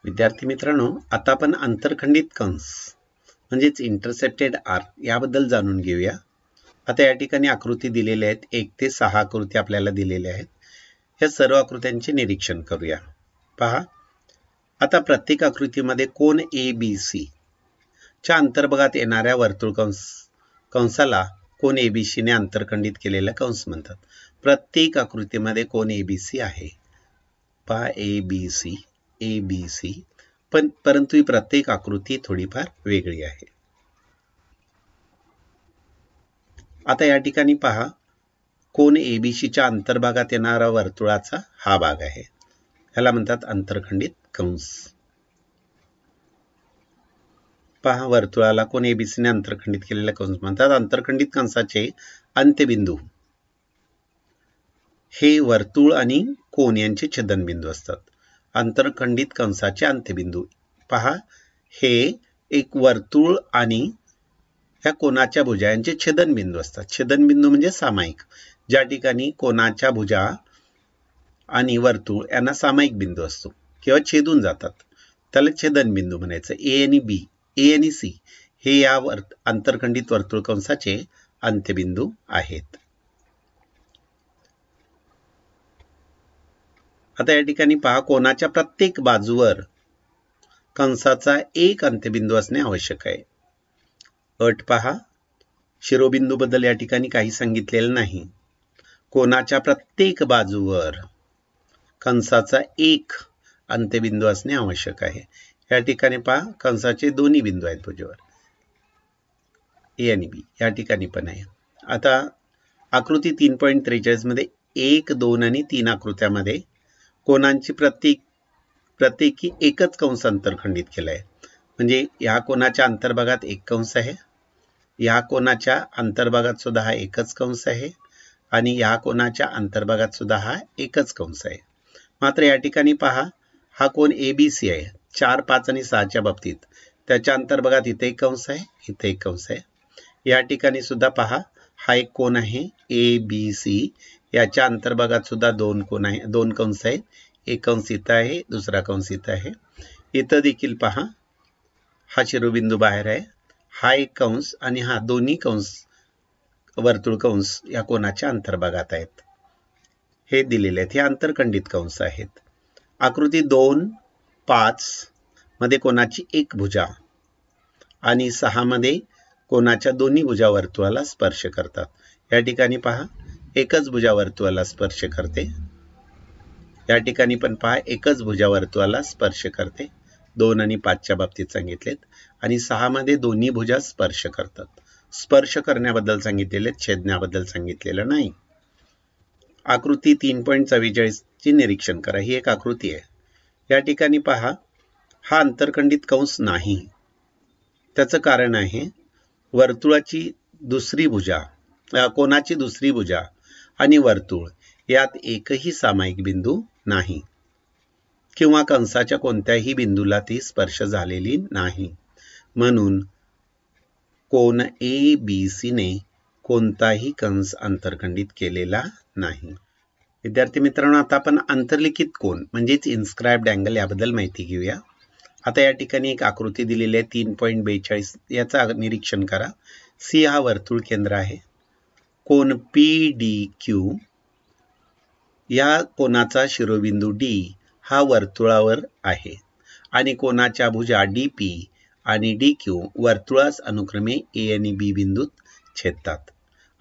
विद्यार्थी मित्रांनो, आता आपण आंतरखंडित कंस म्हणजेच इंटरसेप्टेड आर्क याबद्दल जाणून घेऊया. आता या ठिकाणी आकृती दिलेल्या आहेत. 1 ते 6 आकृती आपल्याला दिलेल्या आहेत. या सर्व आकृत्यांचे निरीक्षण करूया. पहा, आता प्रत्येक आकृतीमध्ये कोन ABC च्या अंतर्भागात येणाऱ्या वर्तुळ कंसाला कोन ABC ने आंतरखंडित केलेला कंस म्हणतात. प्रत्येक आकृतीमध्ये कोन ABC आहे. पहा, ABC परंतु ही प्रत्येक आकृती थोडीफार वेगळी आहे. आता या ठिकाणी पहा, कोन ABCच्या अंतर्भागात येणारा वर्तुळाचा हा भाग आहे. याला म्हणतात आंतरखंडित कंस. पहा, वर्तुळाला कोन ABC ने आंतरखंडित केलेला कंस म्हणतात. आंतरखंडित कंसाचे अंत्यबिंदू हे वर्तुळ आणि कोन यांचे छेदनबिंदू असतात. आंतरखंडित कंसाचे अंत्यबिंदू पहा, हे एक वर्तुळ आणि ह्या कोनाच्या भुजा यांचे छेदनबिंदू असतात. छेदनबिंदू म्हणजे सामायिक, ज्या ठिकाणी कोनाच्या भुजा आणि वर्तुळ यांना सामायिक बिंदू असतो किंवा छेदून जातात, त्याला छेदनबिंदू म्हणायचं. ए आणि सी हे या आंतरखंडित वर्तुळ कंसाचे अंत्यबिंदू आहेत. आता या ठिकाणी पहा, कोनाच्या प्रत्येक बाजूवर कंसाचा एक अंत्यबिंदू असणे आवश्यक आहे. अट पहा, शिरोबिंदू बद्दल या ठिकाणी काही सांगितलेलं नाही. कोनाच्या प्रत्येक बाजूवर कंसाचा एक अंत्यबिंदू असणे आवश्यक आहे. या ठिकाणी पहा, कंसाचे दोन्ही बिंदू आहेत भुजेवर, ए आणि बी. या ठिकाणी पण आहे. आता आकृती 3.43 मध्ये 1, 2 आणि 3 आकृत्यामध्ये कोनांची प्रत्येकी एकच कंस अंतरखंडित केला आहे. म्हणजे या कोनाच्या अंतर्भागात एक कंस आहे, या कोनाच्या अंतर्भागात सुद्धा हा एकच कंस आहे आणि या कोनाच्या अंतर्भागात सुद्धा हा एकच कंस आहे. मात्र या ठिकाणी पहा, हा कोन ABC आहे 4, 5 आणि 6च्या बाबतीत. त्याच्या अंतर्भागात इथे एक कंस आहे, इथे एक कंस आहे. या ठिकाणी सुद्धा पहा, हा एक कोन आहे ABC. याच्या अंतर्भागात सुद्धा दोन कंस आहेत. एक कंस इथं आहे, दुसरा कंस इथं आहे. इथं देखील पहा, हा शिरोबिंदू बाहेर आहे, हा एक कंस आणि हा दोन्ही कंस वर्तुळ कंस या कोनाच्या अंतर्भागात आहेत. हे दिलेले आहेत. हे आंतरखंडित कंस आहेत. आकृती 2, 5 मध्ये कोनाची एक भुजा आणि 6 मध्ये कोनाच्या दोन्ही भुजा वर्तुळाला स्पर्श करतात. या ठिकाणी पहा, एकच भुजा वर्तुळाला स्पर्श करते. या ठिकाणी पण पहा, एकच भुजा वर्तुळाला स्पर्श करते. 2 आणि 5च्या बाबतीत सांगितलेत आणि 6 मध्ये दोन्ही भुजा स्पर्श करतात. स्पर्श करण्याबद्दल सांगितलेले, छेदण्याबद्दल सांगितलेलं नाही. आकृती 3.44 ची निरीक्षण करा. ही एक आकृती आहे. या ठिकाणी पहा, हा आंतरखंडित कंस नाही. त्याचं कारण आहे, वर्तुळाची दुसरी भुजा, कोनाची दुसरी भुजा आणि वर्तुळ यात एकही सामायिक बिंदू नाही किंवा कंसाच्या कोणत्याही बिंदूला ती स्पर्श झालेली नाही. म्हणून कोन ABC ने कोणताही कंस आंतरखंडित केलेला नाही. विद्यार्थी मित्रांनो, आता आपण अंतर्लिखित कोन म्हणजेच इन्स्क्राइब्ड अँगल याबद्दल माहिती घेऊया. आता या ठिकाणी एक आकृती दिलेली आहे 3.42. याचा निरीक्षण करा. C हा वर्तुळ केंद्र आहे. कोन PDQ या कोनाचा शिरोबिंदू D हा वर्तुळावर आहे आणि कोनाच्या भुजा DP आणि DQ वर्तुळास अनुक्रमे A आणि B बिंदूत छेदतात.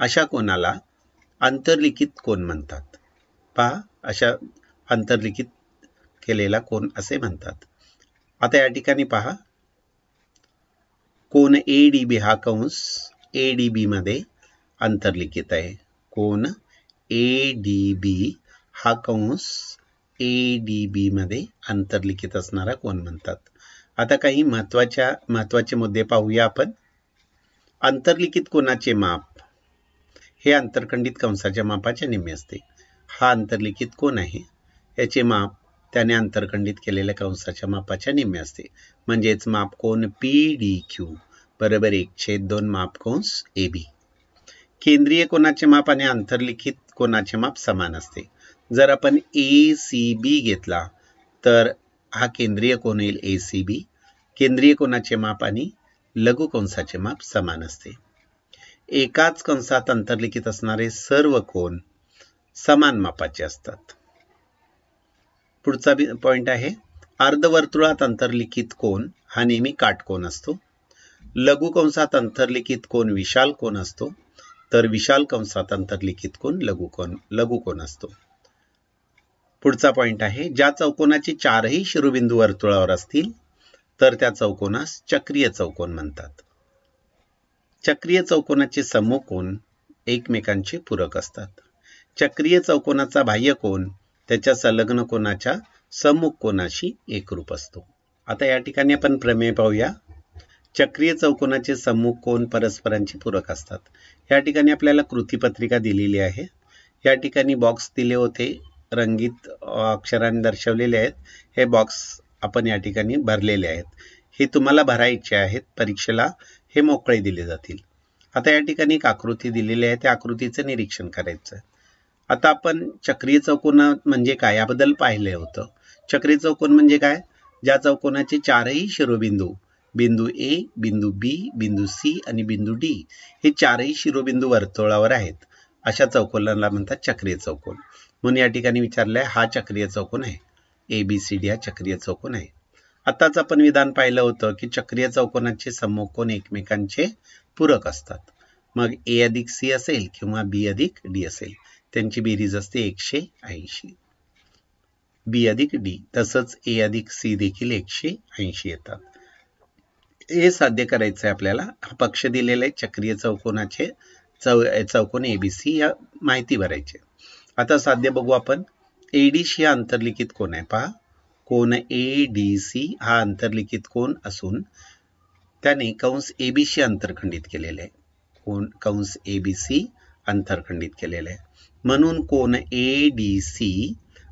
अशा कोनाला अंतर्लिखित कोन म्हणतात. पहा, अशा अंतर्लिखित केलेला कोन असे म्हणतात. आता या ठिकाणी पहा, कोन ADB हा कंस ADB मध्ये अंतर्लिखित आहे. कोन ADB हा कंस ADB मध्ये अंतर्लिखित असणारा कोन म्हणतात. आता काही महत्वाचे मुद्दे पाहूया आपण. अंतर्लिखित कोनाचे माप हे आंतरखंडित कंसाच्या मापाच्या निम्मे असते. हा अंतर्लिखित कोन आहे, याचे माप त्याने आंतरखंडित केलेल्या कंसाच्या मापाच्या निम्मे असते. म्हणजेच माप कोन PDQ बरोबर 1/2 माप कंस AB. केंद्रीय कोनाचे माप आणि आंतरलिखित कोनाचे माप समान असते. जर आपण ACB घेतला तर हा केंद्रीय कोन येईल ACB. केंद्रीय कोनाचे माप आणि लघु कंसाचे माप समान असते. एकाच कंसात अंतर्लिखित असणारे सर्व कोन समान मापाचे असतात. पुढचा पॉइंट आहे, अर्धवर्तुळात अंतर्लिखित कोन हा नेहमी काटकोन असतो. लघु कंसात अंतर्लिखित कोन विशाल कोन असतो, तर विशाल कंसात अंतर्लिखित कोन लघु कोन असतो. पुढचा पॉइंट आहे, ज्या चौकोनाचे चारही शिरोबिंदू वर्तुळावर असतील तर त्या चौकोनास चक्रीय चौकोन म्हणतात. चक्रीय चौकोनाचे समकोन एकमेकांचे पूरक असतात. चक्रीय चौकोनाचा बाह्य कोन त्याच्या संलग्न कोनाच्या सम्मुख कोनाशी एकरूप असतो. आता या ठिकाणी आपण प्रमेय पाहूया. चक्रीय चौकोनाचे सम्मुख कोन परस्परांचे पूरक असतात. या ठिकाणी आपल्याला कृतीपत्रिका दिलेली आहे. या ठिकाणी बॉक्स दिले होते, रंगीत अक्षरांनी दर्शवलेले आहेत. हे बॉक्स आपण या ठिकाणी भरलेले आहेत. हे तुम्हाला भरायचे आहेत. परीक्षेला हे मोकळे दिले जातील. आता या ठिकाणी एक आकृती दिलेली आहे, त्या आकृतीचं निरीक्षण करायचं. आता आपण चक्रीय चौकोन म्हणजे काय याबद्दल पाहिले होतं. चक्रीय चौकोन म्हणजे काय, ज्या चौकोनाचे चारही शिरोबिंदू बिंदू A, बिंदू B, बिंदू C आणि बिंदू D हे चारही शिरोबिंदू वर्तुळावर आहेत, अशा चौकोनाला म्हणतात चक्रीय चौकोन. म्हणून या ठिकाणी विचारलंय, हा चक्रीय चौकोन आहे. ABCD हा चक्रीय चौकोन आहे. आताच आपण विधान पाहिलं होतं की चक्रीय चौकोनाचे सम्मुख कोन एकमेकांचे पूरक असतात. मग A अधिक C असेल किंवा B अधिक D असेल, त्यांची बेरीज असते 180. B अधिक D, तसंच A अधिक C देखील 180 येतात. हे साध्य करायचं आहे आपल्याला. हा पक्ष दिलेला आहे चक्रीय चौकोनाचे चौकोन ABC, या माहिती भरायची. आता साध्य बघू आपण. ADC हा अंतर्लिखित कोन आहे. पहा, कोन ADC हा अंतर्लिखित कोन असून त्याने कंस ABC अंतरखंडित केलेले आहे. कंस ABC अंतरखंडित केलेले आहे. म्हणून कोन ADC,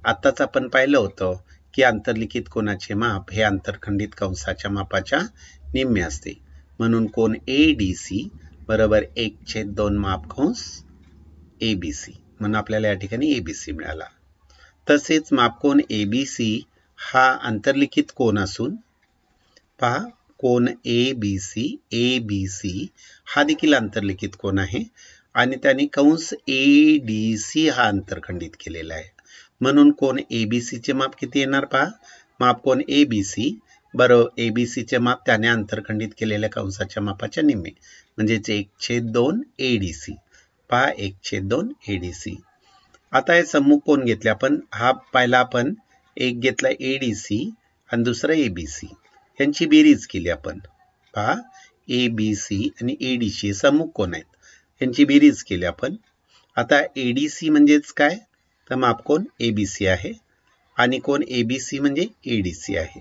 आताच आपण पाहिलं होतं की अंतर्लिखित कोनाचे माप हे अंतरखंडित कंसाच्या मापाच्या निम्मे असते. म्हणून कोन ADC बरोबर 1/2 माप कंस ABC. म्हणून आपल्याला या ठिकाणी ABC मिळाला. तसेच मापकोन ABC हा अंतर्लिखित कोन असून, पहा, कोन ABC हा देखील अंतर्लिखित कोन आहे आणि त्याने कंस ADC हा अंतरखंडित केलेला आहे. म्हणून कोन ABC चे माप किती येणार? पहा, मापकोन ABC बरोबर ABC चे माप त्याने अंतरखंडित केलेल्या कंसाच्या मापाच्या निम्मे, म्हणजेच 1/2 ADC. पहा, 1/2 ADC. आता हे सम्मुख कोन घेतले आपण. हा पाहिला आपण, एक घेतला ADC आणि दुसरा ABC, यांची बेरीज केली आपण. पहा, ABC आणि ADC सम्मुख कोन आहेत, यांची बेरीज केली आपण. आता ADC म्हणजेच काय, तर मापकोन ABC आहे आणि कोन ABC म्हणजे ADC आहे,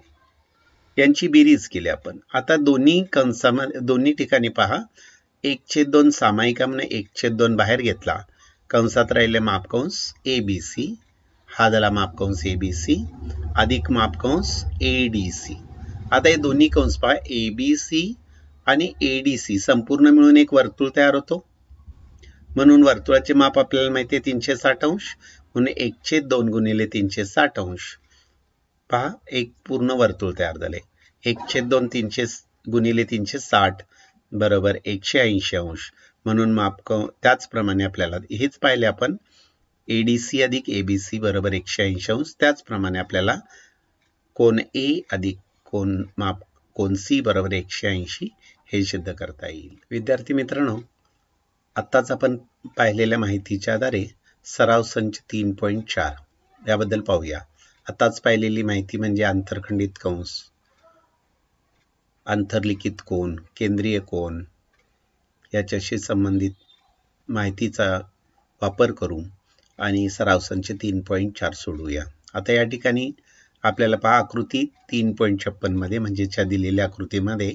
यांची बेरीज केली आपण. आता दोन्ही कंसामध्ये दोन्ही ठिकाणी पहा, 1/2 सामायिक म्हणून 1/2 बाहेर घेतला. कंसात राहिले मापकंस ABC, हा झाला मापकंस ABC अधिक मापकंस ADC. आता हे दोन्ही कंस पहा, ABC आणि ADC संपूर्ण मिळून एक वर्तुळ तयार होतो. म्हणून वर्तुळाचे माप आपल्याला माहिती आहे 360 अंश, म्हणून 1/2 गुणिले 360 अंश. पहा, एक पूर्ण वर्तुळ तयार झाले. 1/2 300 गुणिले 360 बरोबर 180 अंश. म्हणून त्याचप्रमाणे आपल्याला हेच पाहिले आपण, ADC अधिक ABC बरोबर 180 अंश. त्याचप्रमाणे आपल्याला कोन A अधिक कोन C बरोबर 180 हे सिद्ध करता येईल. विद्यार्थी मित्रांनो, आत्ताच आपण पाहिलेल्या माहितीच्या आधारे सराव संच 3.4 याबद्दल पाहूया. आताच पाहिलेली माहिती म्हणजे अंतरखंडित कंस, अंतर्लिखित कोन, केंद्रीय कोन याच्याशी संबंधित माहितीचा वापर करू आणि सराव संच 3.4 सोडवूया. आता या ठिकाणी आपल्याला पहा, आकृती 3.56 मध्ये म्हणजेच्या दिलेल्या आकृतीमध्ये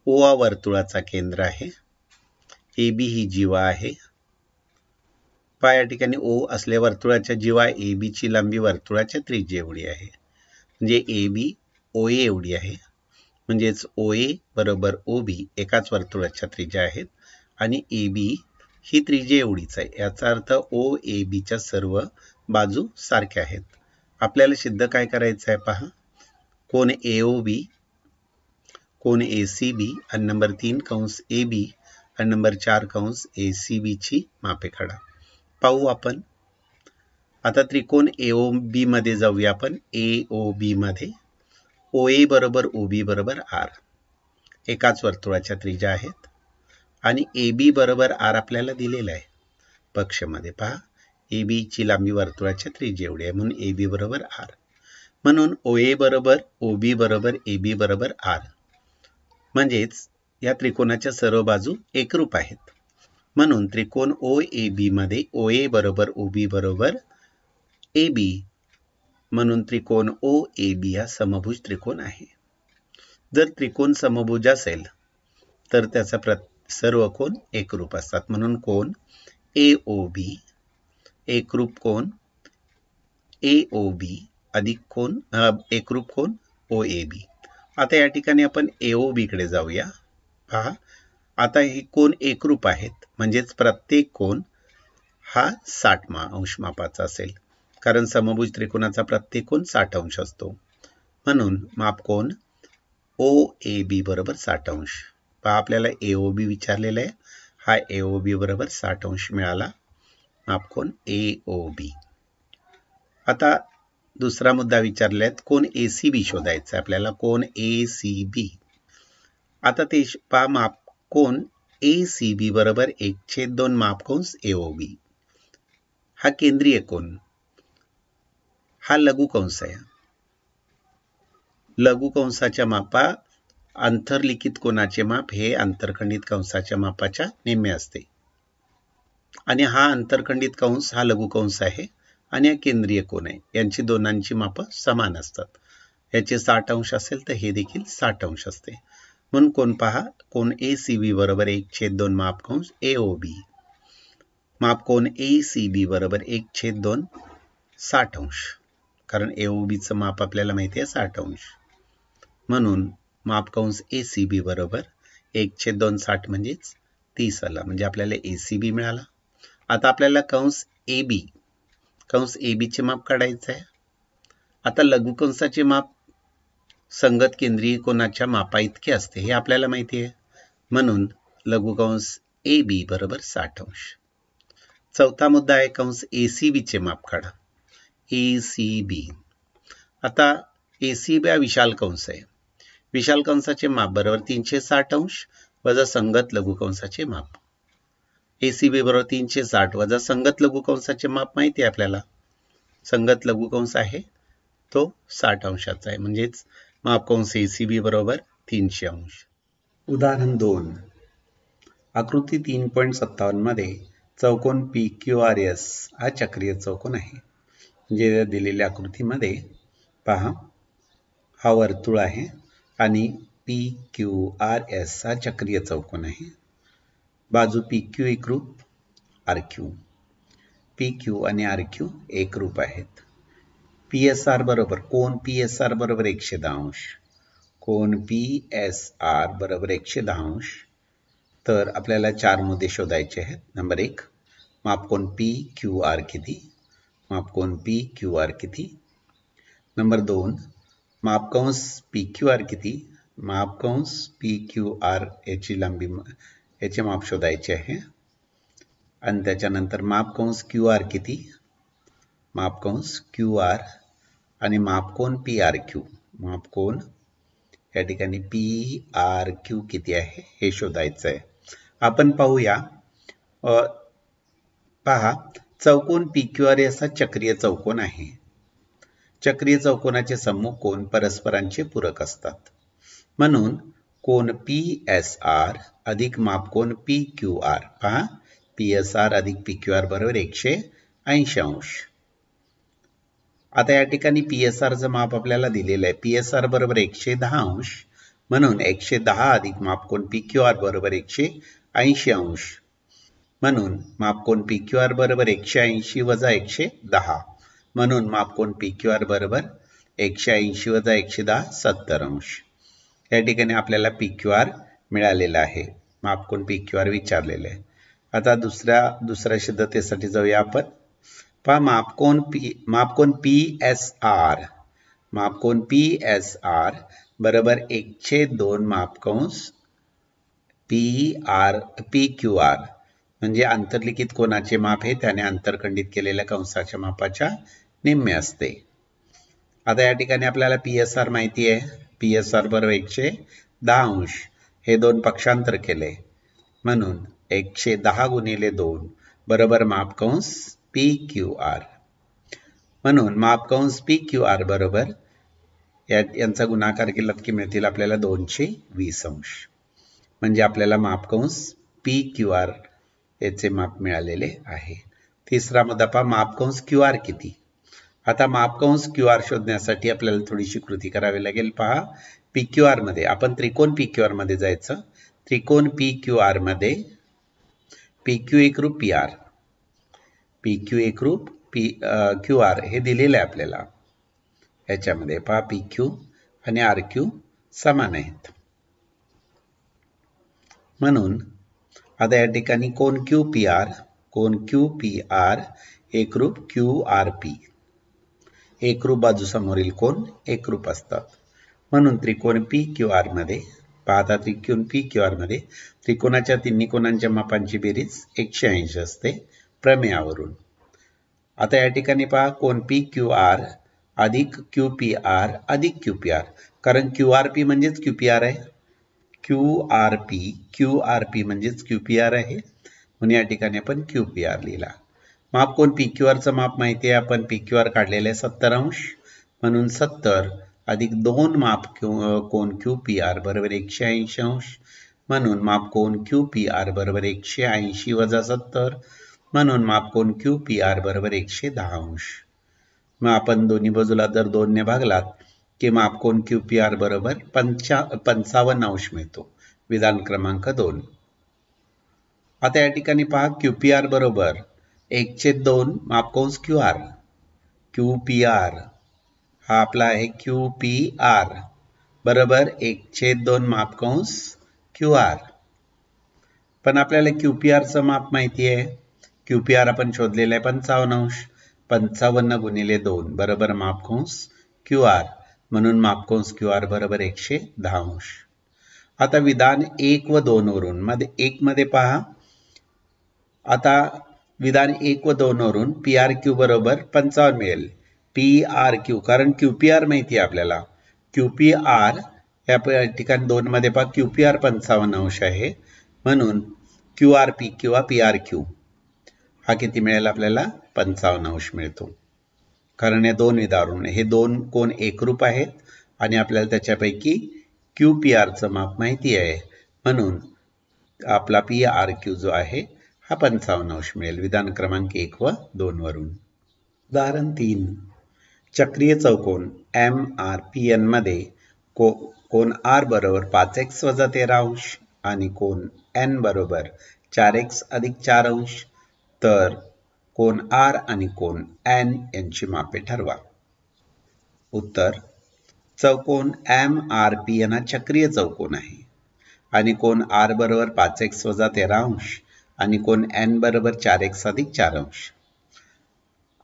OA वर्तुळाचा केंद्र आहे, AB ही जीवा आहे. पहा, या ठिकाणी O असल्या वर्तुळाच्या जीवा AB ची लांबी वर्तुळाच्या त्रिज्या एवढी आहे, म्हणजे AB OA एवढी आहे. म्हणजेच OA बरोबर OB एकाच वर्तुळाच्या त्रिज्या आहेत आणि AB ही त्रिज्या एवढीच आहे. याचा अर्थ OAB च्या सर्व बाजू सारख्या आहेत. आपल्याला सिद्ध काय करायचं आहे? पहा, कोण AOB, कोण ACB आणि नंबर 3 कंस AB आणि नंबर 4 कंस ACB ची मापे काढा. पाहू आपण. आता त्रिकोण AOB मध्ये जाऊया आपण. AOB मध्ये OA बरोबर OB बरोबर R एकाच वर्तुळाच्या त्रिज्या आहेत आणि AB बरोबर R आपल्याला दिलेला आहे पक्षमध्ये. पहा AB ची लांबी वर्तुळाच्या त्रिज्या एवढी आहे म्हणून AB बरोबर R. म्हणून OA बरोबर OB बरोबर AB बरोबर R. म्हणजेच या त्रिकोणाच्या सर्व बाजू एकरूप आहेत. म्हणून त्रिकोण OAB मध्ये OA बरोबर OB बरोबर AB म्हणून त्रिकोण OAB हा समभुज त्रिकोण आहे. जर त्रिकोण समभुज असेल तर त्याचा सर्व कोण एकरूप असतात. म्हणून कोण AOB एकरूप कोण AOB अधिक कोण एकरूप कोण OAB. आता या ठिकाणी आपण AOB कडे जाऊया. पहा आता हे कोण एकरूप आहेत म्हणजेच प्रत्येक कोण हा 60 अंश मापाचा असेल कारण समभुज त्रिकोणाचा प्रत्येक कोण 60 अंश असतो. म्हणून माप कोण OAB बरोबर 60 अंश. पहा आपल्याला AOB विचारलेला आहे. हा AOB बरोबर 60 अंश मिळाला. माप कोण AOB. आता दुसरा मुद्दा विचारला आहे कोण ACB शोधायचा आपल्याला. कोण ACB. आता ते पहा माप कोण ACB बरोबर 1/2 माप कंस AOB. हा केंद्रीय कोण, हा लघु कंस आहे. लघु कंसाच्या मापा अंतर्लिखित कोनाचे माप हे अंतरखंडित कंसाच्या मापाच्या निम्मे असते आणि हा अंतरखंडित कंस हा लघु कंस आहे आणि हा केंद्रीय कोन आहे. यांची दोनांची माप समान असतात. याचे 60 अंश असेल तर हे देखील 60 अंश असते. म्हणून कोण पहा कोण ACB बरोबर 1/2 माप कंस AOB. माप कोण ACB बरोबर 1/2 60 अंश कारण AOB चं माप आपल्याला माहिती आहे 60 अंश. म्हणून माप कंस ACB बरोबर 1/2 60 म्हणजेच 30 आला. म्हणजे आपल्याला ACB मिळाला. आता आपल्याला कंस AB चे माप काढायचे आहे. आता लघु कंसाचे माप संगत केंद्रीय कोनाच्या मापा इतके असते हे आपल्याला माहिती आहे. म्हणून लघु कंस AB बरोबर 60 अंश. चौथा मुद्दा आहे कंस ACB चे माप काढा. ACB. आता ACB हा विशाल कंस आहे. विशाल कंसाचे माप बरोबर 360 अंश वजा संगत लघु कंसाचे माप. ACB बरोबर 360 वजा संगत लघु कंसाचे माप माहिती आहे आपल्याला. संगत लघु कंस आहे तो 60 अंशाचा आहे म्हणजेच माप कंस ACB बरोबर 300 अंश. उदाहरण 2. आकृती 3.57 मध्ये चौकोन PQRS हा चक्रीय चौकोन आहे. म्हणजे दिलेल्या आकृतीमध्ये पहा हा वर्तुळ आहे आणि PQRS हा चक्रीय चौकोन आहे. बाजू PQ एकरूप RQ. PQ आणि RQ एकरूप आहेत. PSR बरोबर कोण PSR बरोबर 110 अंश. कोण PSR बरोबर 110 अंश. तर आपल्याला 4 मुद्दे शोधायचे आहेत. नंबर 1 माप कोण PQR किती. माप कोण PQR किती. नंबर 2 माप कंस PQR किती. माप कंस PQR याची लांबी याचे माप शोधायचे आहे. आणि त्याच्यानंतर माप कंस QR किती. माप कंस QR आणि माप कोण PRQ. माप कोण या ठिकाणी PRQ किती आहे हे शोधायचं आहे. आपण पाहूया. पहा चौकोन PQRS हा चक्रीय चौकोन आहे. चक्रीय चौकोनाचे सम्मुख कोन परस्परांचे पूरक असतात. म्हणून कोन PSR अधिक माप कोन PQR. पहा PSR अधिक PQR बरोबर 180 अंश. आता या ठिकाणी PSR चं माप आपल्याला दिलेलं आहे. PSR बरोबर 110 अंश म्हणून 110 अधिक माप कोन PQR बरोबर 180 अंश. म्हणून माप कोन PQR बरोबर 180 वजा 110 म्हणून माप कोन PQR बरोबर 180 वजा 110 70 अंश. या ठिकाणी आपल्याला PQR मिळालेला आहे. माप कोन PQR विचारलेले आहे. आता दुसऱ्या सिद्धतेसाठी जाऊया आपण. पहा माप कोन PSR मापकोन PSR बरोबर 1/2 मापकंस PQR म्हणजे आंतरलिखित कोनाचे माप हे त्याने आंतरखंडित केलेल्या कंसाच्या मापाच्या निम्मे असते. आता या ठिकाणी आपल्याला PSR माहिती आहे. PSR बरोबर 110 अंश. हे दोन पक्षांतर केले म्हणून 110 गुणिले 2 बरोबर मापकंस PQR. म्हणून मापकंस PQR बरोबर यांचा गुणाकार केलात की मिळतील आपल्याला 220 अंश. म्हणजे आपल्याला मापकंस PQR याचे माप मिळालेले आहे. तिसरा मुद्दा पहा, मापकंस QR किती. आता मापकंस QR शोधण्यासाठी आपल्याला थोडीशी कृती करावी लागेल. पहा, PQR मध्ये आपण त्रिकोण PQR मध्ये जायचं. त्रिकोण PQR मध्ये PQ एकरूप PR, PQ एकरूप QR हे दिलेले आहे आपल्याला. याच्यामध्ये पहा PQ आणि RQ समान आहेत. म्हणून आता या ठिकाणी कोन QPR, कोन QPR एकरूप QRP. एकरूप बाजू समोरील कोन एकरूप असतात. म्हणून त्रिकोण PQR मध्ये पाहता, त्रिकोण PQR मध्ये त्रिकोणाच्या तिन्ही कोनांच्या मापांची बेरीज 180 असते प्रमेयावरून. आता या ठिकाणी पहा, कोन PQR अधिक QPR अधिक QPR, कारण QRP म्हणजेच QPR आहे. QRP म्हणजेच QPR आहे म्हणून या ठिकाणी आपण QPR लिहिला. मापकोन PQR चं माप माहिती आहे, आपण PQR काढलेले आहे 70 अंश. म्हणून 70 अधिक 2 माप कोन QPR बरोबर 180 अंश. म्हणून मापकोन QPR बरोबर 180 वजा 70. म्हणून मापकोन QPR बरोबर 110 अंश. मग आपण दोन्ही बाजूला जर 2 ने भागलात की मापकोन QPR बरोबर 55 अंश मिळतो. विधान क्रमांक 2. आता या ठिकाणी पहा, QPR बरोबर 1/2 मापकंस QR. QPR हा आपला आहे QPR बरोबर 1/2 मापकंस QR. पण आपल्याला QPR चं माप माहिती आहे. QPR आपण शोधलेलं आहे 55 अंश. 55 गुणिले 2 बरोबर मापकंस QR. म्हणून मापकंस QR बरोबर 110 अंश. आता विधान 1 व 2 वरून मध्ये 1 मध्ये पहा, आता विधान 1 व 2 वरून PRQ बरोबर 55 मिळेल. PRQ कारण QPR माहिती आहे आपल्याला. QPR या ठिकाणी 2 मध्ये पहा, QPR 55 अंश आहे. म्हणून QRP किंवा PRQ हा किती मिळेल आपल्याला 55 अंश मिळतो. कारण या दोन विधानावरून हे दोन कोन एकरूप आहेत आणि आपल्याला त्याच्यापैकी QPR चं माप माहिती आहे. म्हणून आपला PRQ जो आहे हा 55 अंश मिळेल. विधान क्रमांक 1 व 2 वरून. उदाहरण 3. चक्रीय चौकोन MRPN मध्ये कोन R बरोबर 5x वजा 13 अंश आणि कोन N बरोबर 4x अधिक 4 अंश. तर कोन R आणि कोन N यांची मापे ठरवा. उत्तर, चौकोन MRPN हा चक्रीय चौकोन आहे आणि कोन R बरोबर 5x वजा 13 अंश आणि कोन N बरोबर 4x अधिक 4 अंश.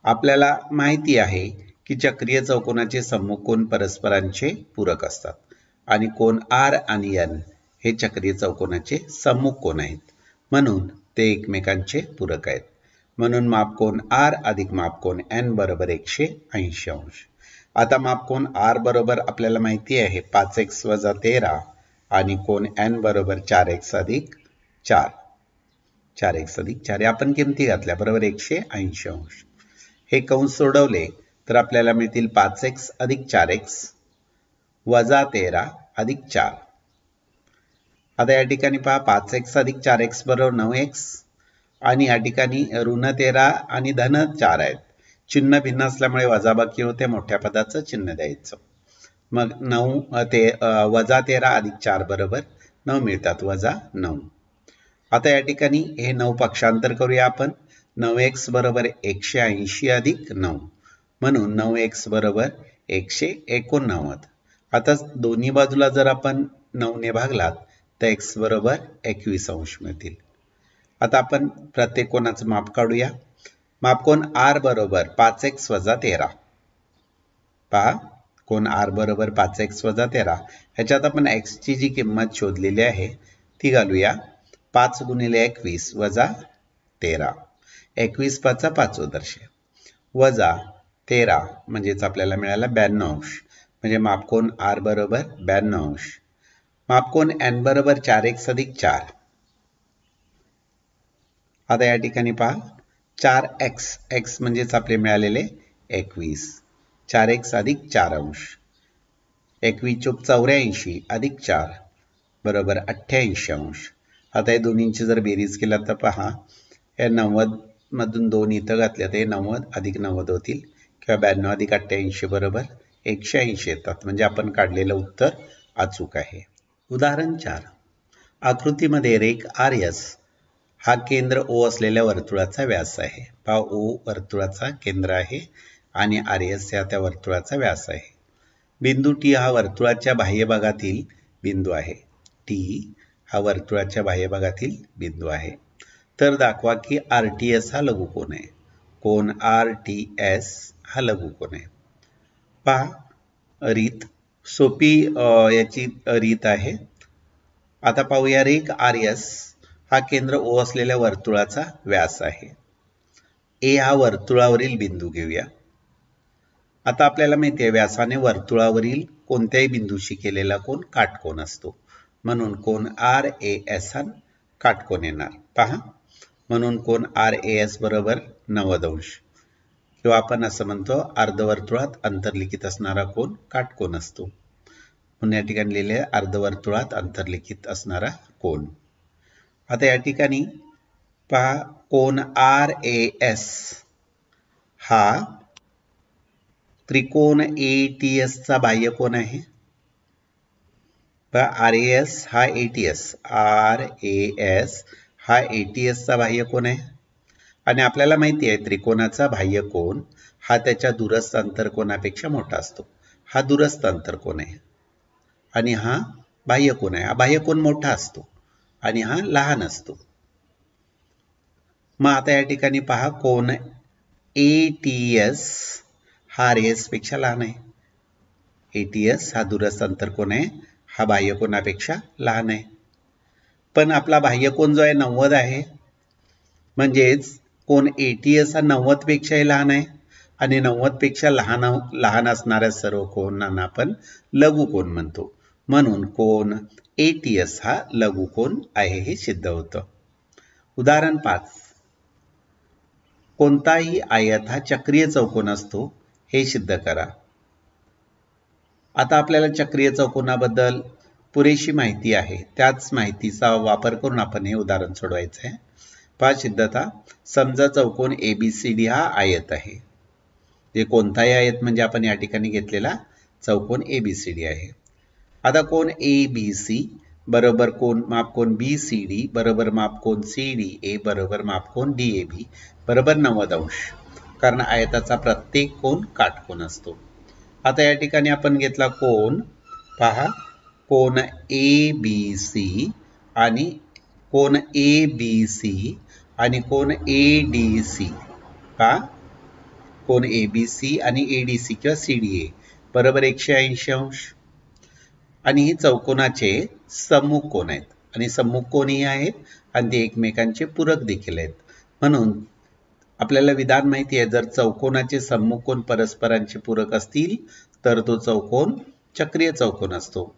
आपल्याला माहिती आहे की चक्रीय चौकोनाचे सम्मुख कोन परस्परांचे पूरक असतात आणि कोन R आणि N हे चक्रीय चौकोनाचे सम्मुख कोन आहेत. म्हणून ते एकमेकांचे पूरक आहेत. म्हणून मापकोन R अधिक मापकोन N बरोबर 180 अंश. आता मापकोन R बरोबर आपल्याला माहिती आहे 5x वजा 13 आणि कोन N बरोबर 4x अधिक 4. 4x अधिक 4 आपण किमती घातल्या बरोबर 180 अंश. हे कंस सोडवले तर आपल्याला मिळतील 5x अधिक 4x वजा 13 अधिक 4. आता या ठिकाणी पहा, 5x अधिक 4x बरोबर 9x आणि या ठिकाणी ऋण 13 आणि धन 4 आहेत. चिन्ह भिन्न असल्यामुळे वजाबाकी होते, मोठ्या पदाचं चिन्ह द्यायचं. मग 9 ते वजा 13 अधिक 4 बरोबर 9 मिळतात, वजा 9. आता या ठिकाणी हे 9 पक्षांतर करूया आपण. 9x बरोबर 180 अधिक 9 म्हणून 9x बरोबर 189. आता दोन्ही बाजूला जर आपण 9 ने भागलात तर x बरोबर 21 अंश मिळतील. आता आपण प्रत्येक कोनाचं माप काढूया. मापकोन R बरोबर 5x वजा 13. पहा, कोन R बरोबर 5x वजा 13. ह्याच्यात आपण x ची जी किंमत शोधलेली आहे ती घालूया. 5 गुणिले 21 वजा 13. 21 पाचा 5 दर्शे वजा 13 म्हणजेच आपल्याला मिळाला 92 अंश. म्हणजे मापकोन R बरोबर 92 अंश. मापकोन N बरोबर 4x अधिक 4. आता या ठिकाणी पहा 4x, x म्हणजेच आपले मिळालेले 21. 4x अधिक 4 अंश. 21 चोक 84 अधिक 4 बरोबर 88 अंश. आता या दोन्हींची जर बेरीज केला तर पहा या 90 मधून 2 इथं घातल्या तर 90 अधिक 90 होतील किंवा 92 अधिक 88 बरोबर 180 येतात. म्हणजे आपण काढलेलं उत्तर अचूक आहे. उदाहरण 4. आकृतीमध्ये रेख RS हा केंद्र O असलेल्या वर्तुळाचा व्यास आहे. पहा O वर्तुळाचा केंद्र आहे आणि RS या त्या वर्तुळाचा व्यास आहे. बिंदू T हा वर्तुळाच्या बाह्य भागातील बिंदू आहे. T हा वर्तुळाच्या बाह्य भागातील बिंदू आहे. तर दाखवा की RTS हा लघुकोन आहे. कोन RTS हा लघुकोन आहे. पहा रीत सोपी याची रीत आहे. आता पाहूया रेख RS हा केंद्र O असलेल्या वर्तुळाचा व्यास आहे. A हा वर्तुळावरील बिंदू घेऊया. आता आपल्याला माहिती आहे व्यासाने वर्तुळावरील कोणत्याही बिंदूशी केलेला कोन काटकोन असतो. म्हणून कोन RAS हा काटकोन येणार. पहा म्हणून कोन RAS बरोबर 90 अंश किंवा आपण असं म्हणतो अर्धवर्तुळात अंतर्लिखित असणारा कोन काटकोन असतो. म्हणून या ठिकाणी लिहिले अर्धवर्तुळात अंतर्लिखित असणारा कोन. आता या ठिकाणी पहा कोन RAS हा त्रिकोण ATS चा बाह्य कोन आहे. RAS हा ATS हा ATS चा बाह्य कोन आहे आणि आपल्याला माहिती आहे त्रिकोणाचा बाह्य कोन हा त्याच्या दूरस्थ अंतरकोनापेक्षा मोठा असतो. हा दूरस्थ अंतरकोन आहे आणि हा बाह्य कोन आहे. हा बाह्य कोन मोठा असतो आणि हा लहान असतो. मग आता या ठिकाणी पहा कोन ATS हा RAS पेक्षा लहान आहे. ATS हा दूरस्थ अंतरकोन आहे. हा बाह्य कोनापेक्षा लहान आहे. पण आपला बाह्य कोन जो आहे 90 आहे. म्हणजेच कोन ATS हा 90 पेक्षाही लहान आहे आणि 90 पेक्षा लहान असणाऱ्या सर्व कोनांना आपण लघुकोन म्हणतो. म्हणून कोन ATS हा लघुकोन आहे हे सिद्ध होतं. उदाहरण 5. कोणताही आयत हा चक्रीय चौकोन असतो हे सिद्ध करा. आता आपल्याला चक्रीय चौकोनाबद्दल पुरेशी माहिती आहे. त्याच माहितीचा वापर करून आपण हे उदाहरण सोडवायचं आहे. पहा सिद्धता. समजा चौकोन ABCD हा आयत आहे. जे कोणताही आयत म्हणजे आपण या ठिकाणी घेतलेला चौकोन ABCD आहे. आता कोन ABC बरोबर मापकोन BCD बरोबर मापकोन CDA बरोबर मापकोन DAB बरोबर 90 अंश. कारण आयताचा प्रत्येक कोन काटकोन असतो. आता या ठिकाणी आपण घेतला कोन. पहा कोन ABC आणि कोन ABC आणि कोन ADC. पहा कोन ABC आणि ADC किंवा CDA बरोबर 180 अंश. आणि हे चौकोनाचे सम्मुख कोन आहेत आणि सम्मुख कोनही आहेत आणि ते एकमेकांचे पूरक देखील आहेत. म्हणून आपल्याला विधान माहिती आहे जर चौकोनाचे सम्मुख कोन परस्परांचे पूरक असतील तर तो चौकोन चक्रीय चौकोन असतो.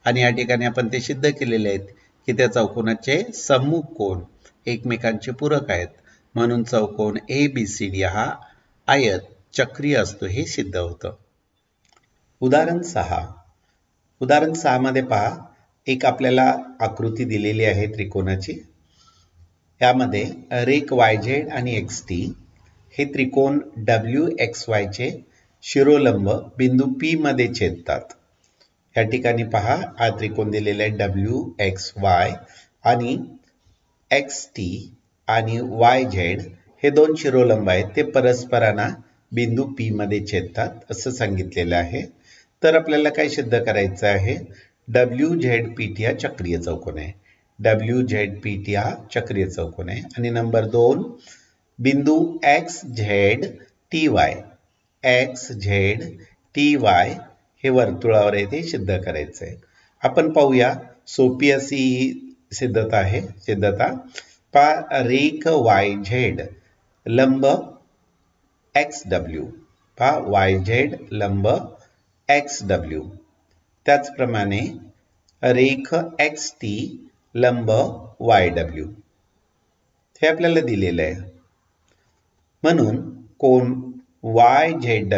आणि या ठिकाणी आपण ते सिद्ध केलेले आहेत की त्या चौकोनाचे सम्मुख कोन एकमेकांचे पूरक आहेत. म्हणून चौकोन ABCD हा आयत चक्रीय असतो हे सिद्ध होतं. उदाहरण 6. उदाहरण 6 मध्ये पहा एक आपल्याला आकृती दिलेली आहे त्रिकोणाची. यामध्ये रेख YZ आणि XT हे त्रिकोण WXY चे शिरोलंब बिंदू P मध्ये छेदतात. या ठिकाणी पहा हा त्रिकोण दिलेला आहे WXY आणि XT आणि YZ हे दोन शिरोलंब आहेत. ते परस्परांना बिंदू P मध्ये छेदतात असं सांगितलेलं आहे. तर आपल्याला काय सिद्ध करायचं आहे. WZPT हा चक्रीय चौकोन आहे. WZPT हा चक्रीय चौकोन आहे. आणि नंबर 2 बिंदू XZTY हे वर्तुळावर आहे ते सिद्ध करायचं आहे. आपण पाहूया, सोपी अशी ही सिद्धता आहे. रेख वाय झेड लंब एक्स डब्ल्यू, वाय झेड लंब एक्स डब्ल्यू, त्याचप्रमाणे रेख एक्स टी लंब वाय डब्ल्यू हे आपल्याला दिलेलं आहे. म्हणून कोन वाय झेड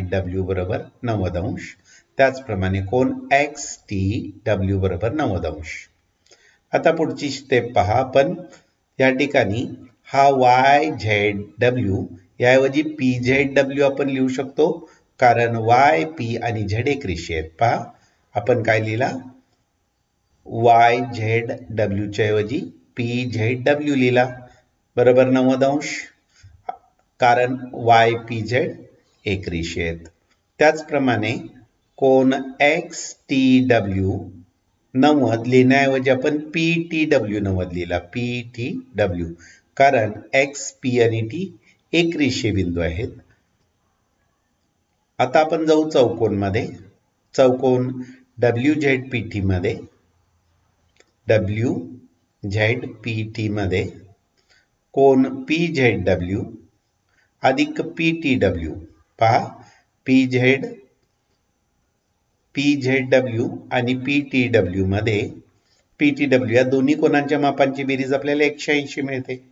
डब्ल्यू बरोबर 90 अंश, त्याचप्रमाणे कोन एक्स टी डब्ल्यू बरोबर 90 अंश. आता पुढची स्टेप पहा. आपण या ठिकाणी हा वाय झेड डब्ल्यू याऐवजी पी झेड डब्ल्यू आपण लिहू शकतो, कारण वाय पी आणि झेड एक रेषीय आहेत. पहा आपण काय लिहिला, वाय झेड डब्ल्यूच्या ऐवजी पी झेड डब्ल्यू लिहिला, बरोबर 90 अंश, कारण वाय पी झेड एक रेषीय आहेत. त्याचप्रमाणे कोन एक्स टी डब्ल्यू 90 लिहिण्याऐवजी आपण पी टी डब्ल्यू 90 लिहिला, पी टी डब्ल्यू, कारण एक्स पी आणि टी एक रेषीय बिंदू आहेत. आता आपण जाऊ चौकोनमध्ये. चौकोन डब्ल्यू झेड पी टी मध्ये, डब्ल्यू झेड पी टी मध्ये कोन पी झेड डब्ल्यू अधिक पी टी डब्ल्यू. पहा पी झेड डब्ल्यू आणि पी टी डब्ल्यू मध्ये, पी टी डब्ल्यू या दोन्ही कोनांच्या मापांची बेरीज आपल्याला 180 मिळते.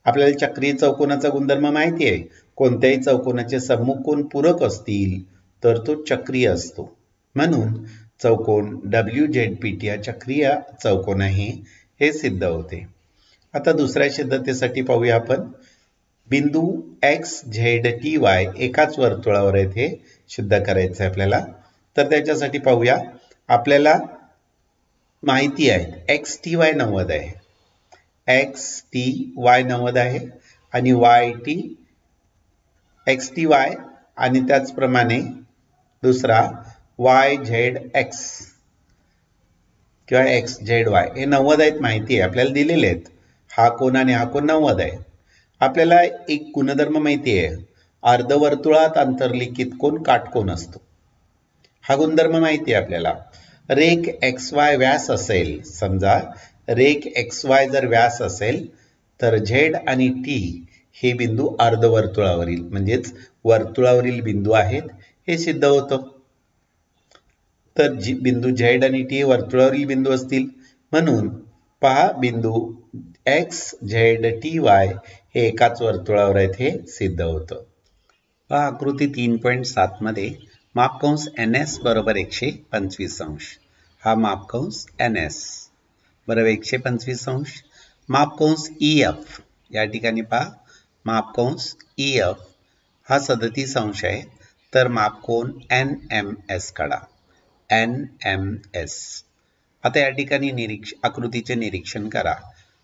आपल्याला चक्रीय चौकोनाचा गुणधर्म माहिती आहे. कोणत्याही चौकोनाचे सम्मुख कोन पूरक असतील तर तो चक्रीय असतो. म्हणून चौकोन डब्ल्यू झेड पी टी हा चक्रीय चौकोन आहे हे सिद्ध होते. आता दुसऱ्या सिद्धतेसाठी पाहूया आपण. बिंदू एक्स झेड टी वाय एकाच वर्तुळावर आहेत हे सिद्ध करायचं आहे आपल्याला. तर त्याच्यासाठी पाहूया, आपल्याला माहिती आहे एक्स टी वाय 90 आहे, एक्स टी वाय 90 आहे आणि Y T x T Y आणि त्याचप्रमाणे दुसरा वाय झेड एक्स किंवा एक्स झेड वाय हे 90 आहेत, माहिती आहे आपल्याला दिलेले आहेत. हा कोन आणि हा कोन 90 आहे. आपल्याला एक गुणधर्म माहिती आहे, अर्धवर्तुळात अंतर्लिखित कोन काटकोन असतो. हा गुणधर्म माहिती आहे आपल्याला. रेख एक्स वाय व्यास असेल, समजा रेख एक्स वाय जर व्यास असेल तर झेड आणि टी हे बिंदू अर्धवर्तुळावरील म्हणजेच वर्तुळावरील बिंदू आहेत हे सिद्ध होतं. तर बिंदू झेड आणि टी वर्तुळावरील बिंदू असतील. म्हणून पहा, बिंदू एक्स झेड टी वाय हे एकाच वर्तुळावर आहेत हे सिद्ध होतं. पहा आकृती 3.7 मध्ये मापकंस ns बरोबर 125 अंश. हा मापकंस ns बरोबर 125 अंश. मापकंस EF या ठिकाणी पहा, मापकंस EF हा 37 अंश आहे. तर मापकोन NMS काढा, NMS. आता या ठिकाणी आकृतीचे निरीक्षण करा.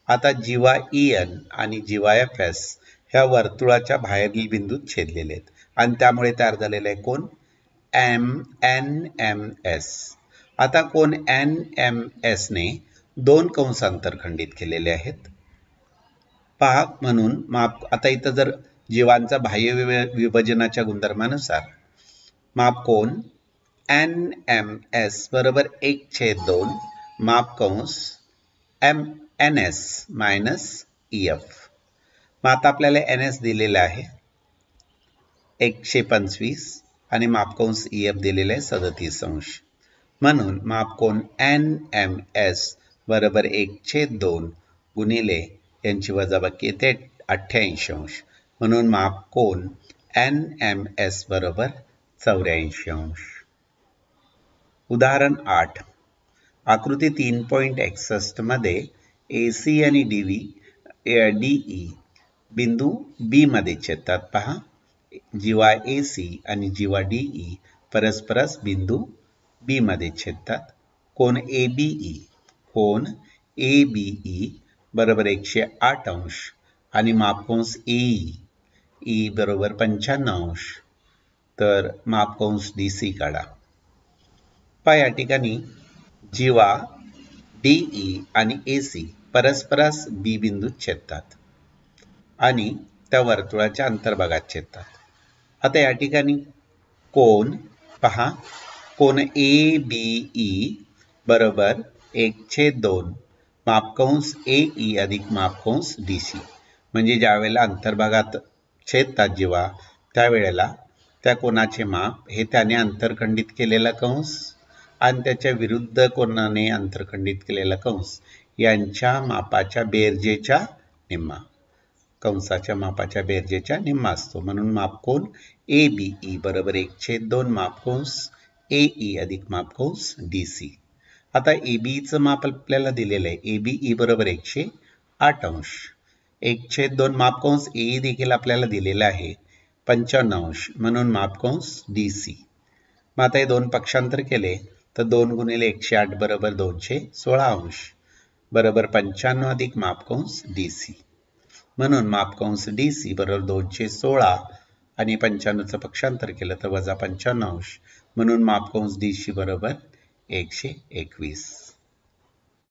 आता जीवा EN आणि जीवा FS ह्या वर्तुळाच्या बाहेरील बिंदूत छेदलेले आहेत आणि त्यामुळे तयार झालेला आहे कोन NMS. आता कोन NMS ने दोन कंस अंतरखंडित केलेले आहेत. पहा, म्हणून आता इथं जर जीवांचा बाह्य विभाजनाच्या गुणधर्मानुसार मापकोन NMS बरोबर 1/2 मापकंस NS मायनस EF. मग आता आपल्याला NS दिलेला आहे 125 आणि मापकंस EF दिलेला आहे 37 अंश. म्हणून मापकोन NMS बरोबर 1/2 गुणिले यांची वजाबाकी येते 88 अंश. म्हणून मापकोन NMS बरोबर 84 अंश. उदाहरण 8. आकृती 3.61 मध्ये AC आणि DE बिंदू B मध्ये छेदतात. पहा, जीवा AC आणि जीवा DE परस्परस बिंदू B मध्ये छेदतात. कोन ABE बरोबर 108 अंश आणि मापकंस AE बरोबर 95 अंश. तर मापकंस DC काढा. पहा या ठिकाणी जीवा DE आणि AC परस्परास B बिंदूत छेदतात आणि त्या वर्तुळाच्या अंतर्भागात छेदतात. आता या ठिकाणी कोन पहा, कोन ABE बरोबर 1/2 मापकंस AE अधिक मापकंस DC. म्हणजे ज्या वेळेला अंतर्भागात छेदतात जेव्हा त्यावेळेला त्या कोनाचे माप हे त्याने अंतरखंडित केलेला कंस आणि त्याच्या विरुद्ध कोनाने अंतरखंडित केलेला कंस यांच्या मापाच्या बेरजेच्या निम्मा, कंसाच्या मापाच्या बेरजेच्या निम्मा असतो. म्हणून मापकोन ABE बरोबर 1/2 मापकंस AE अधिक मापकंस DC. आता ABEचं माप आपल्याला दिलेलं आहे. ABE बरोबर 108 अंश. 1/2 मापकंस AE देखील आपल्याला दिलेला आहे 55 अंश. म्हणून मापकंस DC. मग आता हे दोन पक्षांतर केले तर 2 गुणिले 108 बरोबर 216 अंश बरोबर 95 अधिक मापकंस DC. म्हणून मापकंस DC बरोबर 216 आणि 95चं पक्षांतर केलं तर वजा 95 अंश. म्हणून मापकंस DC बरोबर 121.